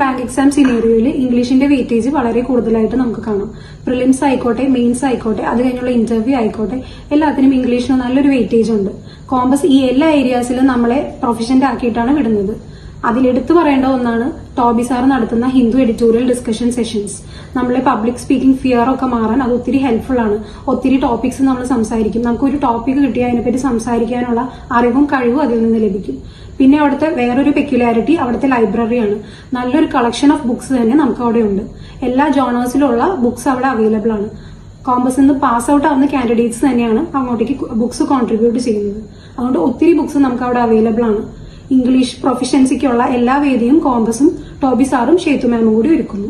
Bank exam സിനേറിയോയിൽ ഇംഗ്ലീഷിന്റെ weightage വളരെ കൂടുതലായിട്ട് നമുക്ക് കാണാം. പ്രിലിംസ് ആയിക്കോട്ടെ, മെയിൻസ് ആയിക്കോട്ടെ, അത് കഴിഞ്ഞുള്ള ഇന്റർവ്യൂ ആയിക്കോട്ടെ, എല്ലാത്തിനും ഇംഗ്ലീഷിന് നല്ലൊരു വെയിറ്റേജ് ഉണ്ട്. കോമ്പസ് ഈ എല്ലാ ഏരിയാസിലും നമ്മളെ പ്രൊഫഷന്റ് ആക്കിയിട്ടാണ് വിടുന്നത്. അതിലെടുത്തു പറയേണ്ട ഒന്നാണ് ടോബി സാർ നടത്തുന്ന ഹിന്ദു എഡിറ്റോറിയൽ ഡിസ്കഷൻ സെഷൻസ്. നമ്മളെ പബ്ലിക് സ്പീക്കിംഗ് ഫിയർ ഒക്കെ മാറാൻ അത് ഒത്തിരി ഹെൽപ്ഫുൾ ആണ്. ഒത്തിരി ടോപ്പിക്സ് നമ്മൾ സംസാരിക്കും. നമുക്കൊരു ടോപ്പിക് കിട്ടിയാൽ അതിനെപ്പറ്റി സംസാരിക്കാനുള്ള അറിവും കഴിവും അതിൽ നിന്ന് ലഭിക്കും. പിന്നെ അവിടുത്തെ വേറൊരു പെക്യുലാരിറ്റി അവിടുത്തെ ലൈബ്രറിയാണ്. നല്ലൊരു കളക്ഷൻ ഓഫ് ബുക്സ് തന്നെ നമുക്ക് അവിടെ ഉണ്ട്. എല്ലാ ജോണേഴ്സിലുള്ള ബുക്സ് അവിടെ അവൈലബിൾ ആണ്. കോമ്പസിൽ നിന്ന് പാസ് ഔട്ട് ആവുന്ന കാൻഡിഡേറ്റ്സ് തന്നെയാണ് അങ്ങോട്ടേക്ക് ബുക്സ് കോൺട്രിബ്യൂട്ട് ചെയ്യുന്നത്. അതുകൊണ്ട് ഒത്തിരി ബുക്സ് നമുക്ക് അവിടെ അവൈലബിൾ ആണ്. ഇംഗ്ലീഷ് പ്രൊഫഷൻസിക്കുള്ള എല്ലാ വേദിയും കോമ്പസും ടോബി സാറും ഷേതു മാമും കൂടി ഒരുക്കുന്നു.